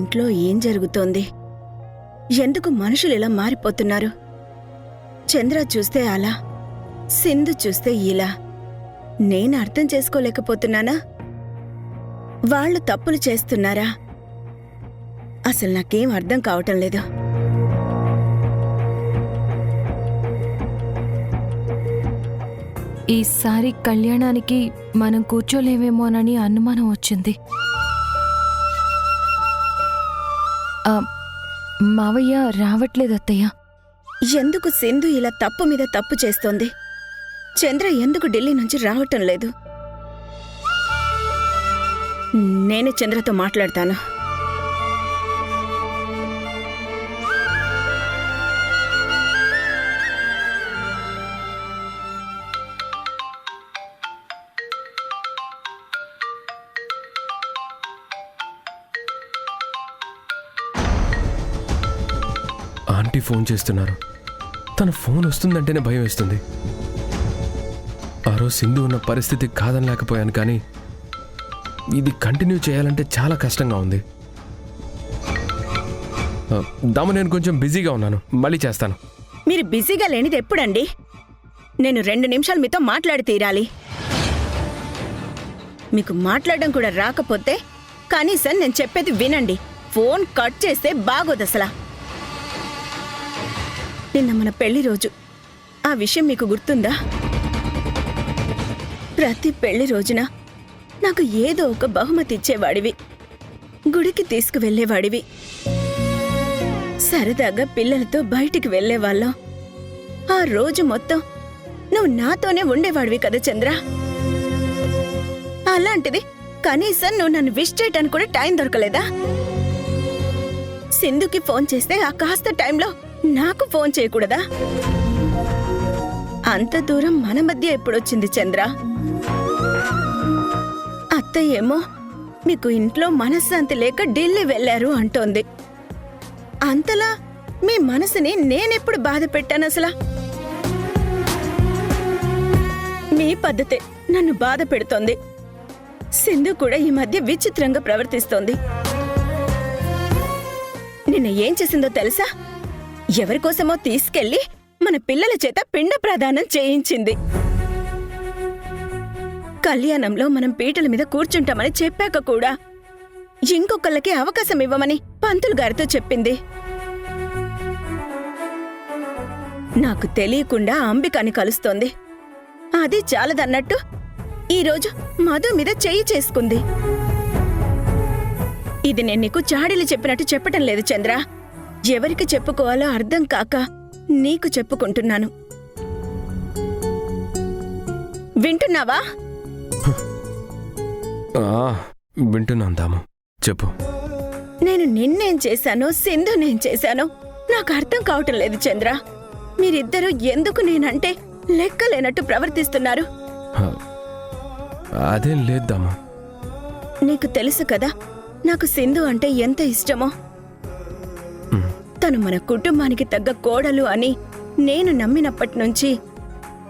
ఇంట్లో ఏం జరుగుతోంది? ఎందుకు మనుషులు ఇలా మారిపోతున్నారు? చంద్ర చూస్తే అలా, సింధు చూస్తే ఇలా. నేను అర్థం చేసుకోలేకపోతున్నానా? వాళ్ళు తప్పులు చేస్తున్నారా? అసలు నాకేం అర్థం కావటం లేదు. ఈసారి కళ్యాణానికి మనం కూర్చోలేమేమోనని అనుమానం వచ్చింది. మావయ్య రావట్లేదు అత్తయ్య. ఎందుకు సింధు ఇలా తప్పు మీద తప్పు చేస్తోంది? చంద్ర ఎందుకు ఢిల్లీ నుంచి రావటం లేదు? నేనే చంద్రతో మాట్లాడతాను. ఆంటీ ఫోన్ చేస్తున్నారు. తన ఫోన్ వస్తుందంటేనే భయం వేస్తుంది. ఆ రోజు సింధు ఉన్న పరిస్థితి కాదనలేకపోయాను, కానీ ఇది కంటిన్యూ చేయాలంటే చాలా కష్టంగా ఉంది. దాము, నేను కొంచెం బిజీగా ఉన్నాను, మళ్ళీ చేస్తాను. మీరు బిజీగా లేనిది ఎప్పుడండి? నేను 2 నిమిషాలు మీతో మాట్లాడి తీరాలి. మీకు మాట్లాడడం కూడా రాకపోతే కనీసం నేను చెప్పేది వినండి. ఫోన్ కట్ చేస్తే బాగోదసలా. నిన్న మన పెళ్లి రోజు. ఆ విషయం మీకు గుర్తుందా? ప్రతి పెళ్లి రోజున నాకు ఏదో ఒక బహుమతి ఇచ్చేవాడివి, గుడికి తీసుకువెళ్లేవాడివి, సరదాగా పిల్లలతో బయటికి వెళ్లేవాళ్ళం. ఆ రోజు మొత్తం నువ్వు నాతోనే ఉండేవాడివి కదా చంద్ర. అలాంటిది కనీసం నువ్వు నన్ను విష్ చేయటానికి కూడా టైం దొరకలేదా? సింధుకి ఫోన్ చేస్తే ఆ కాస్త టైంలో నాకు ఫోన్ చేయకూడదా? అంత దూరం మన మధ్య ఎప్పుడొచ్చింది చంద్ర? అత్తయ్య ఏమో మీకు ఇంట్లో మనశ్శాంతి లేక ఢిల్లీ వెళ్లారు అంటోంది. అంతలా మీ మనసుని నేనెప్పుడు బాధ పెట్టాను అసలా? మీ పద్ధతే నన్ను బాధ పెడుతోంది. సింధు కూడా ఈ మధ్య విచిత్రంగా ప్రవర్తిస్తోంది. నిన్న ఏం చేసిందో తెలుసా? ఎవరికోసమో తీసుకెళ్లి మన పిల్లల చేత పిండ ప్రదానం చేయించింది. కళ్యాణంలో మనం పీటల మీద కూర్చుంటామని చెప్పాక కూడా ఇంకొకళ్ళకి అవకాశం ఇవ్వమని పంతులు గారితో చెప్పింది. నాకు తెలియకుండా అంబికాని కలుస్తోంది. అది చాలదన్నట్టు ఈరోజు మధు మీద చెయ్యి చేసుకుంది. ఇది నేను నీకు చాడీలు చెప్పినట్టు చెప్పటం లేదు చంద్ర. ఎవరికి చెప్పుకోవాలో అర్థం కాక నీకు చెప్పుకుంటున్నాను. వింటున్నావా? వింటున్నాను దాము, చెప్పు. నేను నిన్నేం చేశానో సింధు నేను చేశానో నాకు అర్థం కావటం లేదు చంద్ర. మీరిద్దరూ ఎందుకు నేనంటే లెక్కలేనట్టు ప్రవర్తిస్తున్నారు? అదేం లేద్దామా. నీకు తెలుసు కదా నాకు సింధు అంటే ఎంత ఇష్టమో. తను మన కుటుంబానికి తగ్గ కోడలు అని నేను నమ్మినప్పటినుంచి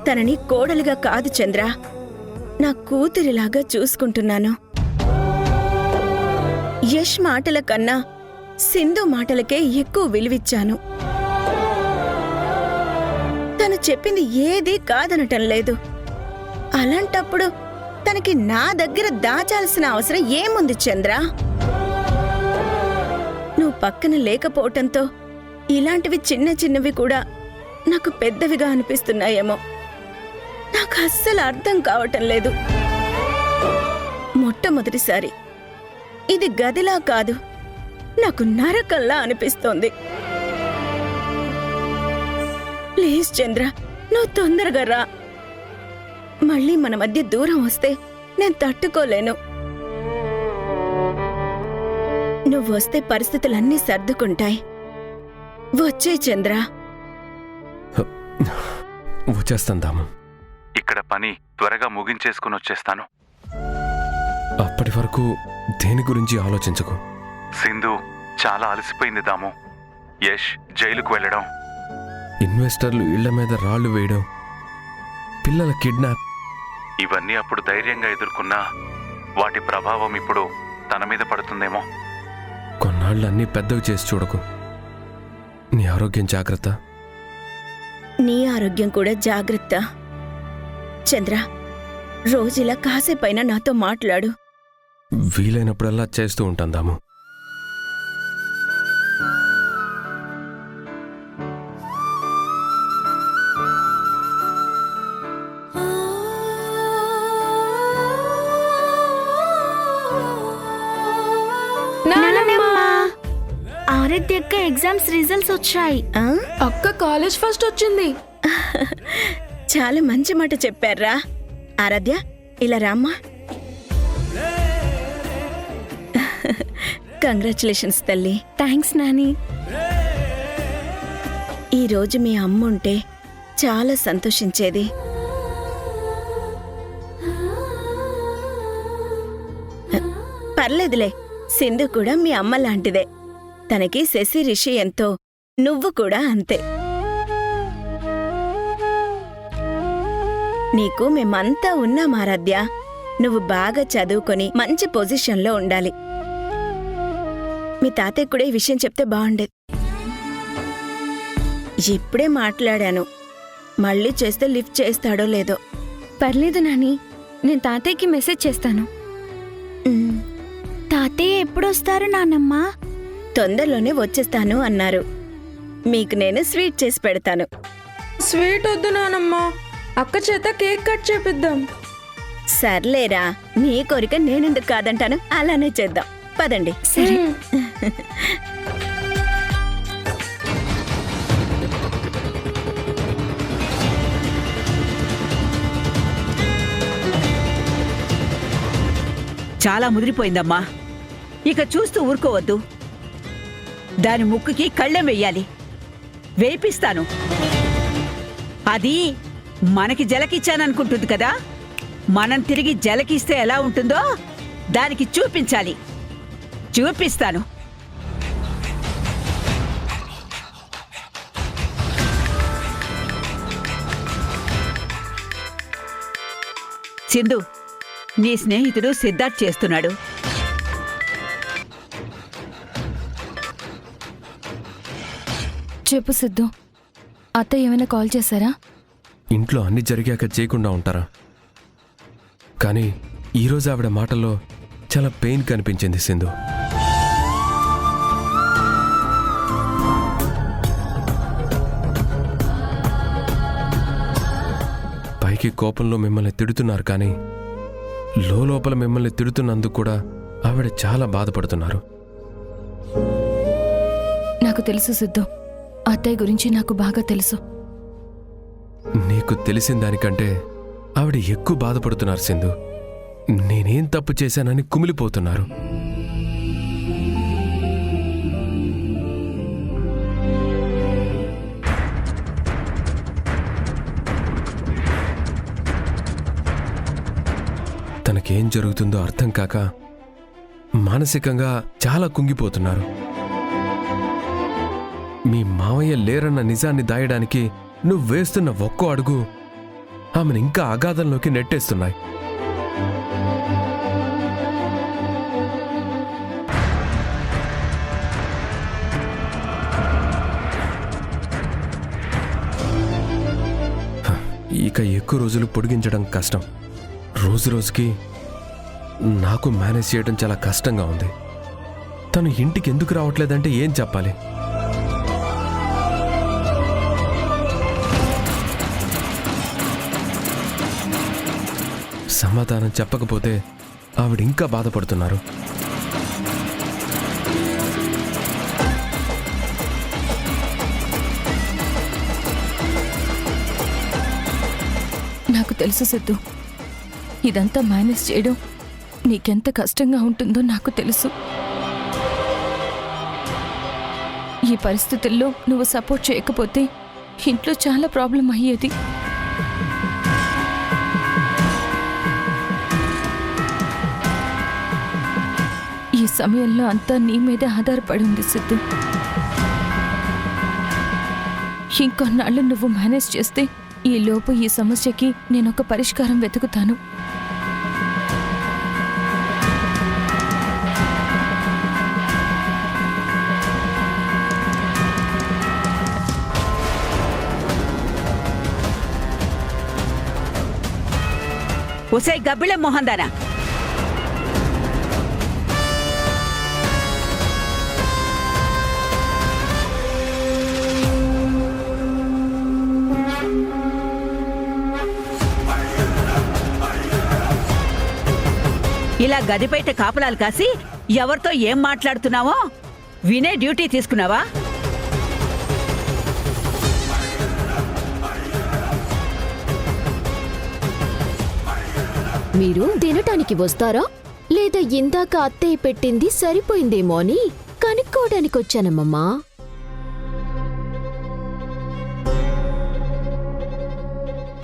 తనని కోడలుగా కాదు చంద్ర, నా కూతురిలాగా చూసుకుంటున్నాను. యష్ మాటల కన్నా సింధు మాటలకే ఎక్కువ విలువిచ్చాను. తను చెప్పింది ఏదీ కాదనటం లేదు. అలాంటప్పుడు తనకి నా దగ్గర దాచాల్సిన అవసరం ఏముంది చంద్ర? నువ్వు పక్కన లేకపోవటంతో ఇలాంటివి చిన్న చిన్నవి కూడా నాకు పెద్దవిగా అనిపిస్తున్నాయేమో. నాకు అస్సలు అర్థం కావటం లేదు. మొట్టమొదటిసారి ఇది గదిలా కాదు, నాకు నరకల్లా అనిపిస్తోంది. ప్లీజ్ చంద్ర, నువ్వు తొందరగా రా. మళ్ళీ మన మధ్య దూరం వస్తే నేను తట్టుకోలేను. నువ్వు వస్తే పరిస్థితులన్నీ సర్దుకుంటాయి. వచ్చే చంద్ర. వచ్చేస్తాను దాము. ఇక్కడ పని త్వరగా ముగించేసుకుని వచ్చేస్తాను. అప్పటి వరకు దేని గురించి ఆలోచించకు. సింధు చాలా అలసిపోయింది దాము. యష్ జైలుకు వెళ్ళడం, ఇన్వెస్టర్లు ఇళ్ల మీద రాళ్లు వేయడం, పిల్లల కిడ్నాప్, ఇవన్నీ అప్పుడు ధైర్యంగా ఎదుర్కొన్నా వాటి ప్రభావం ఇప్పుడు తన మీద పడుతుందేమో. కొన్నాళ్ళు ఇన్నాళ్ళు అన్నీ పెద్దవి చేసి చూడకు. నీ ఆరోగ్యం జాగ్రత్త. నీ ఆరోగ్యం కూడా జాగ్రత్త. చంద్ర, రోజిలా కాసేపైనా నాతో మాట్లాడు. వీలైనప్పుడల్లా చేస్తూ ఉంటాం దాము. ఆరాధ్యక్క ఎగ్జామ్స్ రిజల్ట్స్ వచ్చాయి. అక్క కాలేజ్ ఫస్ట్ వచ్చింది. చాలా మంచి మాట చెప్పారా. ఆరాధ్య, ఇలా రామ్మా. కంగ్రాచులేషన్స్ తల్లి. థ్యాంక్స్ నాని. ఈరోజు మీ అమ్ముంటే చాలా సంతోషించేది. పర్లేదులే, సింధు కూడా మీ అమ్మ లాంటిదే. తనకి శశి రిషి ఎంతో, నువ్వు కూడా అంతే. నీకు మేమంతా ఉన్నాం ఆరాధ్య. నువ్వు బాగా చదువుకొని మంచి పొజిషన్లో ఉండాలి. మీ తాతయ్య కూడా ఈ విషయం చెప్తే బాగుండేది. ఇప్పుడే మాట్లాడాను, మళ్ళీ చేస్తే లిఫ్ట్ చేస్తాడో లేదో. పర్లేదు నాని, నేను తాతయ్యకి మెసేజ్ చేస్తాను. తాతయ్య ఎప్పుడొస్తారు నానమ్మ? తొందరలోనే వచ్చేస్తాను అన్నారు. మీకు నేను స్వీట్ చేసి పెడతాను. స్వీట్ వద్దు నానమ్మా, అక్క చేత కేక్ కట్ చేపిద్దాం. సర్లేరా, నీ కోరిక నేనెందుకు కాదంటాను. అలానే చేద్దాం, పదండి. సరే. చాలా ముదిరిపోయిందమ్మా. ఇక చూస్తూ ఊరుకోవద్దు. దాని ముక్కుకి కళ్ళెం వెయ్యాలి. వేయిపిస్తాను. అది మనకి జలకిచ్చాననుకుంటుంది కదా, మనం తిరిగి జలకిస్తే ఎలా ఉంటుందో దానికి చూపించాలి. చూపిస్తాను. సింధు, నీ స్నేహితుడు సిద్ధార్థ్ చేస్తున్నాడు. చెప్పు సిద్ధు, అత్తయ్య ఏమైనా కాల్ చేశారా? ఇంట్లో అన్ని జరిగాక చేయకుండా ఉంటారా? కానీ ఈరోజు ఆవిడ మాటల్లో చాలా పెయిన్ కనిపించింది సింధు. పైకి కోపంలో మిమ్మల్ని తిడుతున్నారు, కానీ లోపల మిమ్మల్ని తిడుతున్నందుకు కూడా ఆవిడ చాలా బాధపడుతున్నారు. నాకు తెలుసు సిద్ధు, అత్తయ్య గురించి నాకు బాగా తెలుసు. నీకు తెలిసిన దానికంటే ఆవిడ ఎక్కువ బాధపడుతున్నారు సింధు. నేనేం తప్పు చేశానని కుమిలిపోతున్నారు. తనకేం జరుగుతుందో అర్థం కాక మానసికంగా చాలా కుంగిపోతున్నారు. మీ మావయ్య లేరన్న నిజాన్ని దాయడానికి నువ్వు వేస్తున్న ఒక్కో అడుగు ఆమెను ఇంకా అగాధంలోకి నెట్టేస్తున్నాయి. ఇక ఎక్కువ రోజులు పొడిగించడం కష్టం. రోజు రోజుకి నాకు మేనేజ్ చేయడం చాలా కష్టంగా ఉంది. తను ఇంటికి ఎందుకు రావట్లేదంటే ఏం చెప్పాలి? సమాధానం చెప్పకపోతే ఆవిడ ఇంకా బాధపడుతున్నారు. నాకు తెలుసు సిద్ధు, ఇదంతా మేనేజ్ చేయడం నీకెంత కష్టంగా ఉంటుందో నాకు తెలుసు. ఈ పరిస్థితుల్లో నువ్వు సపోర్ట్ చేయకపోతే ఇంట్లో చాలా ప్రాబ్లం అయ్యేది. ఈ సమయంలో అంతా నీ మీదే ఆధారపడి ఉంది సిద్ధు. ఇంకొన్నాళ్ళు నువ్వు మేనేజ్ చేస్తే ఈ లోపు ఈ సమస్యకి నేనొక పరిష్కారం వెతుకుతాను. ఒసే గబ్బిళ మొహందానా, ఇలా గది బయట కాపలాలు కాసి ఎవరితో ఏం మాట్లాడుతున్నావో వినే డ్యూటీ తీసుకున్నావా? మీరు తినటానికి వస్తారా లేదా ఇందాక అత్తయ్య పెట్టింది సరిపోయిందేమో అని కనుక్కోవడానికి వచ్చానమ్మమ్మా.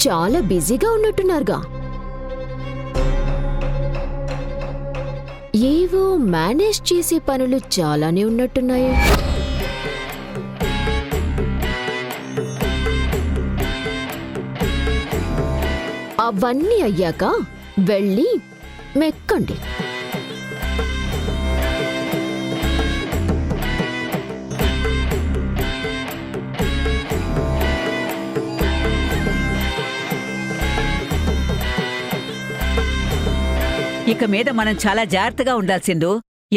చాలా బిజీగా ఉన్నట్టున్నారుగా. ఏవో మేనేజ్ చేసే పనులు చాలానే ఉన్నట్టున్నాయి. అవన్నీ అయ్యాక వెళ్ళి మెక్కండి. ఇక మీద మనం చాలా జాగ్రత్తగా ఉండాల్సిందు.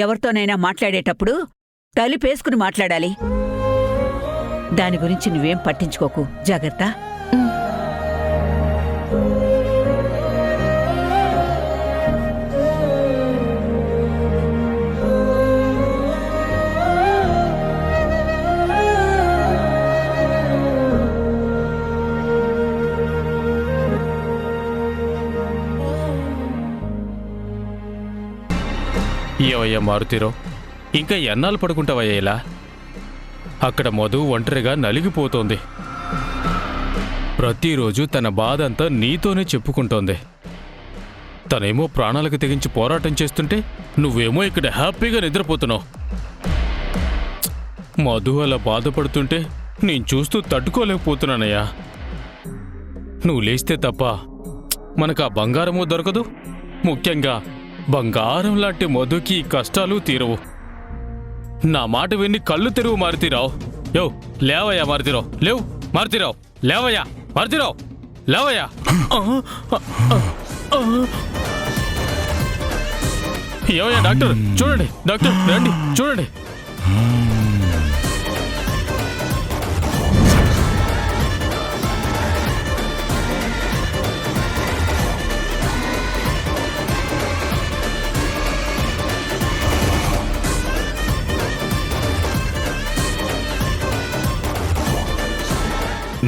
ఎవరితోనైనా మాట్లాడేటప్పుడు తలుపేసుకుని మాట్లాడాలి. దాని గురించి నువ్వేం పట్టించుకోకు. జాగ్రత్త. ఏవయ్యా మారుతీరావు, ఇంకా ఎన్నాళ్ళు పడుకుంటావయ్యా ఇలా? అక్కడ మధు ఒంటరిగా నలిగిపోతోంది. ప్రతిరోజు తన బాధ అంతా నీతోనే చెప్పుకుంటోంది. తనేమో ప్రాణాలకు తెగించి పోరాటం చేస్తుంటే నువ్వేమో ఇక్కడ హ్యాపీగా నిద్రపోతున్నావు. మధు అలా బాధపడుతుంటే నేను చూస్తూ తట్టుకోలేకపోతున్నానయ్యా. నువ్వు లేస్తే తప్ప మనకు ఆ బంగారమూ దొరకదు. ముఖ్యంగా బంగారం లాంటి మధుకి కష్టాలు తీరవు. నా మాట విని కళ్ళు తెరువు మారుతీరావు. యో లేవయ్యా మారుతీరావు, లేవు మారుతీరావు, లేవయ్యా మారుతీరావు, లేవయ్యా. ఏవయ్యా డాక్టర్ చూడండి, డాక్టర్ రండి చూడండి.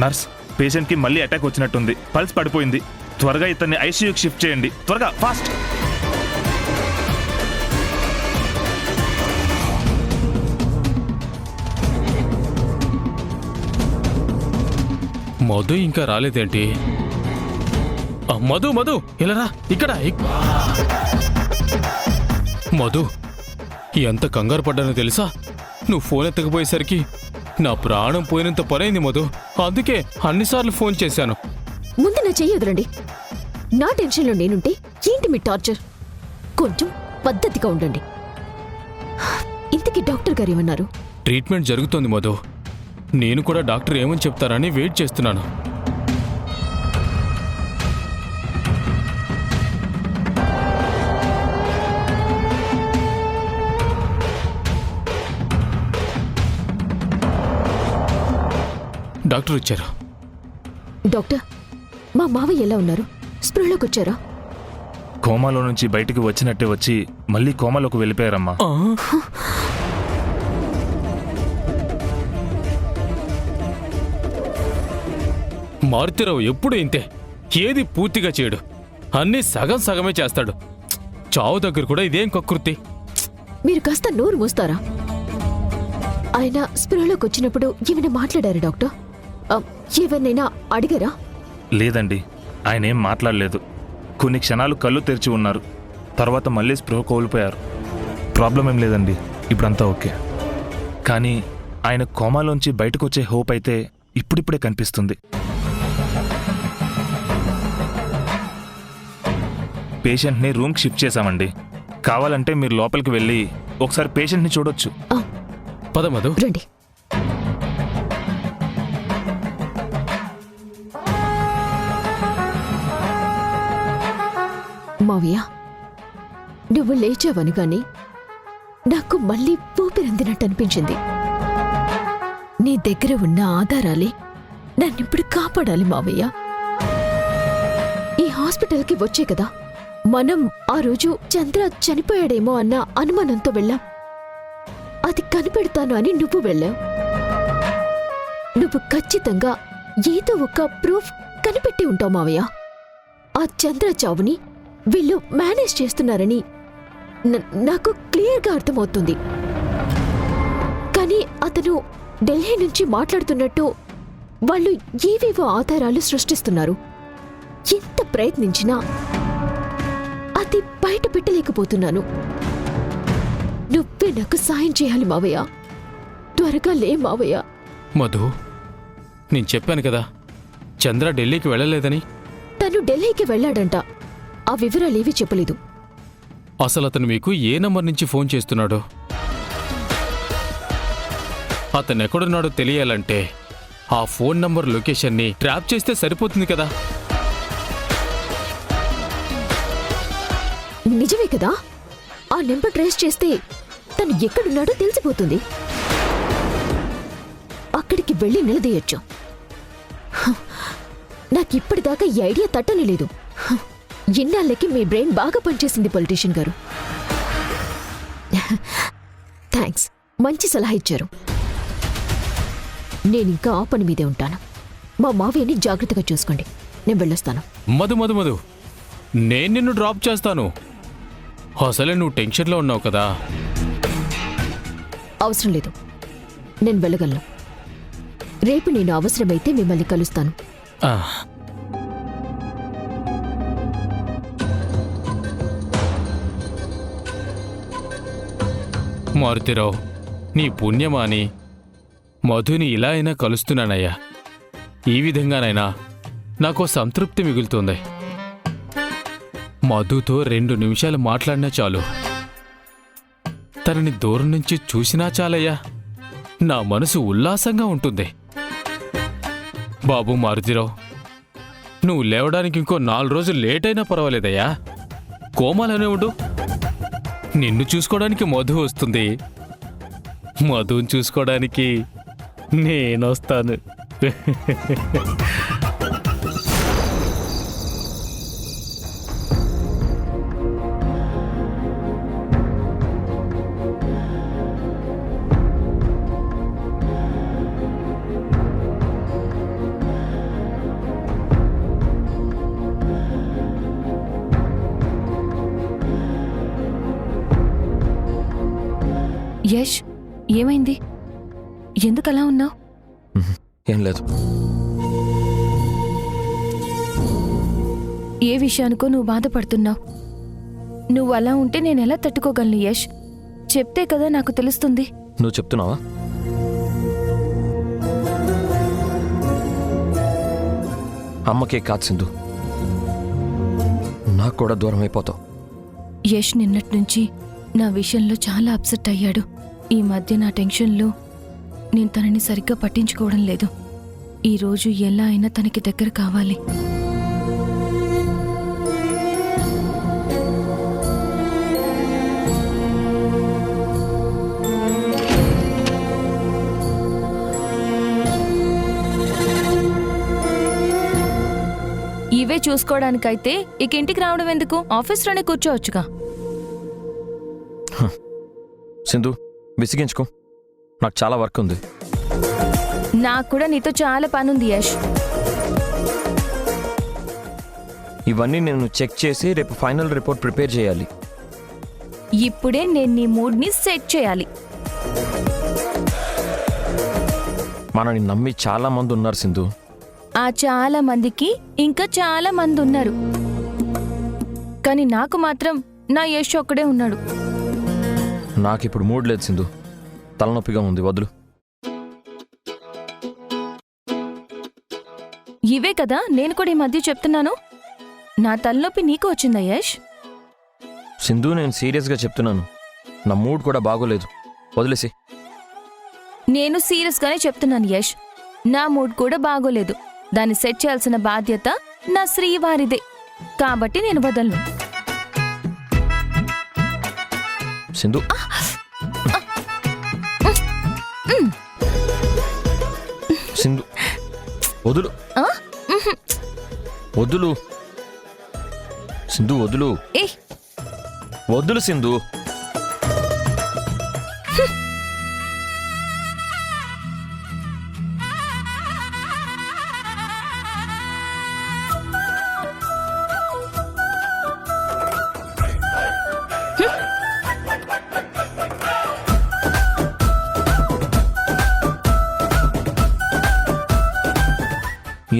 నర్స్, పేషెంట్కి మళ్ళీ అటాక్ వచ్చినట్టుంది. పల్స్ పడిపోయింది. త్వరగా ఇతన్ని ఐసీయూకి షిఫ్ట్ చేయండి. త్వరగా, ఫాస్ట్. మధు ఇంకా రాలేదేంటి? మధు మధు ఇలా రా, ఇక్కడ. మధు, ఎంత కంగారు పడ్డానో తెలుసా? నువ్వు ఫోన్ ఎత్తకపోయేసరికి నా ప్రాణం పోయినంత పనైంది మధు. అందుకే అన్నిసార్లు ఫోన్ చేశాను. ముందు నా చెయ్యి వదలండి. నా టెన్షన్లో నేనుంటే ఏంటి మీ టార్చర్? కొంచెం పద్ధతిగా ఉండండి. ఇంతకీ డాక్టర్ గారు ఏమన్నారు? ట్రీట్మెంట్ జరుగుతోంది మధు. నేను కూడా డాక్టర్ ఏమని చెప్తారని వెయిట్ చేస్తున్నాను. డాక్టర్ వచ్చారు. డాక్టర్, మా మావయ్య ఎలా ఉన్నారు? స్పృహలోకి వచ్చారా? కోమాలో నుంచి బయటికి వచ్చినట్టే వచ్చి మళ్ళీ కోమాలోకి వెళ్ళిపోయారమ్మా. మారుతీరావు ఎప్పుడు ఇంతే. ఏది పూర్తిగా చేయడు, అన్నీ సగం సగమే చేస్తాడు. చావు దగ్గర కూడా ఇదేం కకృతి. మీరు కాస్త నోరు మూస్తారా? ఆయన స్పృహలోకి వచ్చినప్పుడు ఏమైనా మాట్లాడారు డాక్టర్? ఏవన్నైనా అడిగారా? లేదండి, ఆయన ఏం మాట్లాడలేదు. కొన్ని క్షణాలు కళ్ళు తెరిచి ఉన్నారు. తర్వాత మళ్ళీ స్పృహ కోల్పోయారు. ప్రాబ్లం ఏం లేదండి, ఇప్పుడంతా ఓకే. కానీ ఆయన కోమాలోంచి బయటకు వచ్చే హోప్ అయితే ఇప్పుడిప్పుడే కనిపిస్తుంది. పేషెంట్ని రూమ్కి షిఫ్ట్ చేశామండి. కావాలంటే మీరు లోపలికి వెళ్ళి ఒకసారి పేషెంట్ని చూడొచ్చు. పద మధు, రండి. మావయ్య, నువ్వు లేచావనుగాని నాకు మళ్ళీ ఊపిరందినట్టు అనిపించింది. నీ దగ్గర ఉన్న ఆధారాలే నన్నిప్పుడు కాపాడాలి మావయ్య. ఈ హాస్పిటల్కి వచ్చే కదా మనం ఆ రోజు చంద్ర చనిపోయాడేమో అన్న అనుమానంతో వెళ్ళాం. అది కనిపెడతాను అని నువ్వు వెళ్ళావు. నువ్వు ఖచ్చితంగా ఏదో ఒక ప్రూఫ్ కనిపెట్టి ఉంటావు మావయ్య. ఆ చంద్ర చావుని వీళ్ళు మేనేజ్ చేస్తున్నారని నాకు క్లియర్గా అర్థమవుతుంది. కానీ అతను ఢిల్లీ నుంచి మాట్లాడుతున్నట్టు వాళ్ళు ఏవేవో ఆధారాలు సృష్టిస్తున్నారు. ఎంత ప్రయత్నించినా అది బయట పెట్టలేకపోతున్నాను. నువ్వే నాకు సాయం చేయాలి మావయ్య. త్వరగా లే మావయ్య. మధు, నేను చెప్పాను కదా చంద్ర ఢిల్లీకి వెళ్ళలేదని. తను ఢిల్లీకి వెళ్ళాడంట. ఆ వివరాలేవీ చెప్పలేదు. అసలు అతను మీకు ఏ నంబర్ నుంచి ఫోన్ చేస్తున్నాడో, అతను ఎక్కడున్నాడో తెలియాలంటే ఆ ఫోన్ నంబర్ లొకేషన్ని ట్రాప్ చేస్తే సరిపోతుంది కదా. నిజమే కదా, ఆ నెంబర్ ట్రేస్ చేస్తే తను ఎక్కడున్నాడో తెలిసిపోతుంది. అక్కడికి వెళ్ళి నిలదీయొచ్చు. నాకిప్పటిదాకా ఈ ఐడియా తట్టనే లేదు. ఇన్నాళ్ళకి మీ బ్రెయిన్ బాగా పనిచేసింది పొలిటీషియన్ గారు. థ్యాంక్స్, మంచి సలహా ఇచ్చారు. నేనింకా ఆ పని మీదే ఉంటాను. మా మావయ్యని జాగ్రత్తగా చూసుకోండి. నేను వెళ్ళొస్తాను. మధు మధు మధు, నేను నిన్ను డ్రాప్ చేస్తాను. అసలే నువ్వు టెన్షన్లో ఉన్నావు కదా. అవసరం లేదు, నేను వెళ్ళగలను. రేపు నేను అవసరమైతే మిమ్మల్ని కలుస్తాను. మారుతిరావు, నీ పుణ్యమాని మధుని ఇలా అయినా కలుస్తున్నానయ్యా. ఈ విధంగానైనా నాకు సంతృప్తి మిగులుతుంది. మధుతో 2 నిమిషాలు మాట్లాడినా చాలు. తనని దూరం నుంచి చూసినా చాలయ్యా, నా మనసు ఉల్లాసంగా ఉంటుంది. బాబు మారుతిరావు, నువ్వు లేవడానికి ఇంకో 4 రోజులు లేట్ అయినా పర్వాలేదయ్యా. కోమాలోనే ఉండు. నిన్ను చూసుకోవడానికి మధు వస్తుంది, మధుని చూసుకోవడానికి నేనొస్తాను. యష్, ఏమైంది? ఎందుకలా ఉన్నావు? ఏం లేదు. ఏ విషయానికో నువ్వు బాధపడుతున్నావు. నువ్వు అలా ఉంటే నేనెలా తట్టుకోగలను యష్? చెప్తే కదా నాకు తెలుస్తుంది. నువ్వు చెప్తున్నావా? అమ్మకే కాదు సింధు, నాకు కూడా దూరం అయిపోతావు. యష్ నిన్నట్నుంచి నా విషయంలో చాలా అప్సెట్ అయ్యాడు. ఈ మధ్య నా టెన్షన్లో నేను తనని సరిగ్గా పట్టించుకోవడం లేదు. ఈరోజు ఎలా అయినా తనకి దగ్గర కావాలి. ఇవే చూసుకోవడానికైతే ఇక ఇంటికి రావడం ఎందుకు? ఆఫీస్లోనే కూర్చోవచ్చుగా. సింధు, విసిగించుకో, నాకు చాలా వర్క్ ఉంది. నాకు కూడా నీతో చాలా పనుంది యష్. ఇవన్నీ నేను చెక్ చేసి రేపు ఫైనల్ రిపోర్ట్ ప్రిపేర్ చేయాలి. ఇప్పుడే నేను నీ మూడ్ని సెట్ చేయాలి. మనని నమ్మి చాలా మంది ఉన్నారు సింధు. ఆ చాలా మందికి ఇంకా చాలా మంది ఉన్నారు, కానీ నాకు మాత్రం నా యష్ ఒక్కడే ఉన్నాడు. నాకిప్పుడు మూడ్ లేదు సింధు, తలనొప్పిగా ఉంది, వదులు. ఇవే కదా నేను కూడా ఈ మధ్య చెప్తున్నాను. నా తలనొప్పి నీకు వచ్చిందా యష్? సింధు, నేను సీరియస్గా చెప్తున్నాను, నా మూడ్ కూడా బాగోలేదు, వదిలేసి. నేను సీరియస్గానే చెప్తున్నాను యష్, నా మూడ్ కూడా బాగోలేదు. దాన్ని సెట్ చేయాల్సిన బాధ్యత నా శ్రీవారిదే, కాబట్టి నేను వదలను. సింధు సింధు వదులు వదులు సింధు వదులు ఏ వదులు సింధు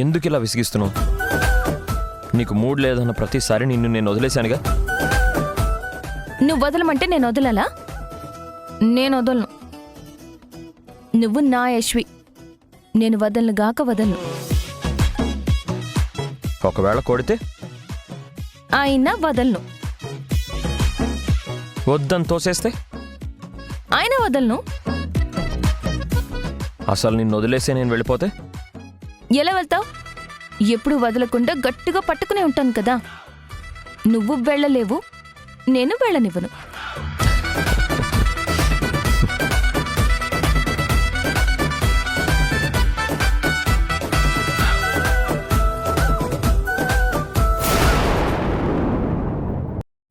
ఎందుకు ఇలా విసిగిస్తున్నావు? నీకు మూడ్ లేదన్న ప్రతిసారి నిన్ను నేను వదిలేశానుగా. నువ్వు వదలమంటే నేను వదలాలా? నేను వదలను. నువ్వు నా యశ్వి. నేను వదలను గాక వదలను. ఒకవేళ కొడితే అయినా వదలను. వద్దని తోసేస్తే అయినా వదలను. అసలు నిన్ను వదిలేసే నేను వెళ్ళిపోతే ఎలా వెళ్తావు? ఎప్పుడు వదలకుండా గట్టిగా పట్టుకునే ఉంటాను కదా. నువ్వు వెళ్ళలేవు, నేను వెళ్ళనివ్వను.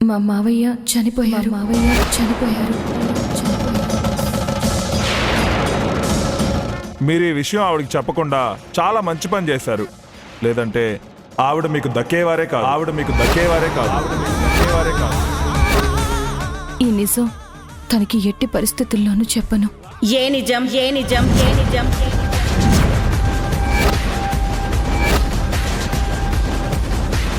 మా మావయ్య చనిపోయారు. మీరు ఈ విషయం ఆవిడకి చెప్పకుండా చాలా మంచి పని చేశారు. లేదంటే ఆవిడ మీకు దక్కేవారే కాదు. ఈ నిజం తనకి ఎట్టి పరిస్థితుల్లోనూ చెప్పను. ఏ నిజం